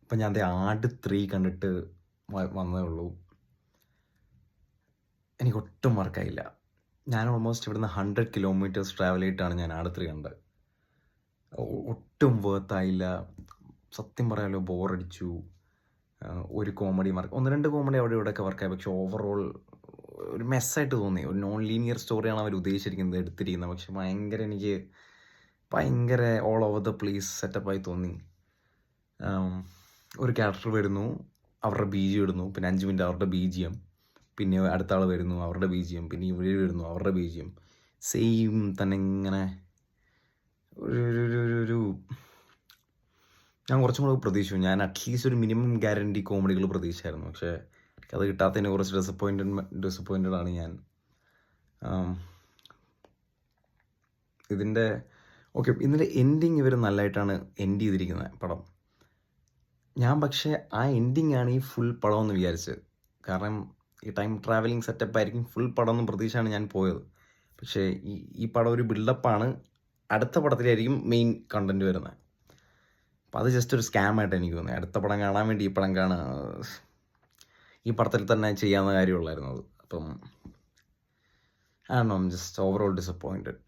ഇപ്പം ഞാൻ ദേ ആട് 3 കണ്ടിട്ട് വന്നതേ ഉള്ളൂ. എനിക്കൊട്ടും വർക്കായില്ല. ഞാൻ ഓൾമോസ്റ്റ് ഇവിടുന്ന് 100 കിലോമീറ്റേഴ്സ് ട്രാവൽ ചെയ്തിട്ടാണ് ഞാൻ ആട് 3 കണ്ടത്. ഒട്ടും വർത്തായില്ല. സത്യം പറയാലോ ബോറടിച്ചു. ഒരു കോമഡി മാർക്ക് 1, 2 കോമഡി അവിടെ ഇവിടെയൊക്കെ വർക്കായി. പക്ഷേ ഓവറോൾ ഒരു മെസ്സായിട്ട് തോന്നി. ഒരു നോൺ ലീനിയർ സ്റ്റോറിയാണ് അവർ ഉദ്ദേശിച്ചിരിക്കുന്നത്, എടുത്തിരിക്കുന്നത്. പക്ഷെ എനിക്ക് ഭയങ്കര ഓൾ ഓവർ ദ പ്ലേസ് സെറ്റപ്പായി തോന്നി. ഒരു ക്യാരക്ടർ വരുന്നു, അവരുടെ ബീജിയം ഇടുന്നു, പിന്നെ 5 മിനിറ്റ് അവരുടെ ബീജിയം, പിന്നെ അടുത്ത ആൾ വരുന്നു, അവരുടെ ബീജിയം, പിന്നെ ഇവർ വരുന്നു, അവരുടെ ബീജിയം, സെയിം തന്നെ ഇങ്ങനെ ഒരു ഒരു ഒരു ഒരു ഞാൻ കുറച്ചും കൂടെ പ്രതീക്ഷിച്ചു. ഞാൻ അറ്റ്ലീസ്റ്റ് ഒരു മിനിമം ഗ്യാരണ്ടി കോമഡികൾ പ്രതീക്ഷിച്ചായിരുന്നു. പക്ഷേ അത് കിട്ടാത്തതിന് കുറച്ച് ഡിസപ്പോയിൻറ്റഡ് ആണ് ഞാൻ. ഇതിൻ്റെ ഇതിൻ്റെ എൻഡിങ് ഇവർ നല്ലതായിട്ടാണ് എൻഡ് ചെയ്തിരിക്കുന്നത് പടം. ഞാൻ പക്ഷേ ആ എൻഡിങ് ആണ് ഈ ഫുൾ പടം എന്ന് വിചാരിച്ചത്. കാരണം ഈ ടൈം ട്രാവലിംഗ് സെറ്റപ്പ് ആയിരിക്കും ഫുൾ പടം എന്ന് പ്രതീക്ഷയാണ് ഞാൻ പോയത്. പക്ഷേ ഈ പടം ഒരു ബിൽഡപ്പാണ്. അടുത്ത പടത്തിലായിരിക്കും മെയിൻ കണ്ടൻറ്റ് വരുന്നത്. അപ്പോൾ അത് ജസ്റ്റ് ഒരു സ്കാമായിട്ട് എനിക്ക് തോന്നി. അടുത്ത പടം കാണാൻ വേണ്ടി ഈ പടം ഈ പടത്തിൽ തന്നെ ചെയ്യാവുന്ന കാര്യമുള്ളായിരുന്നു അത്. അപ്പം I am just overall disappointed.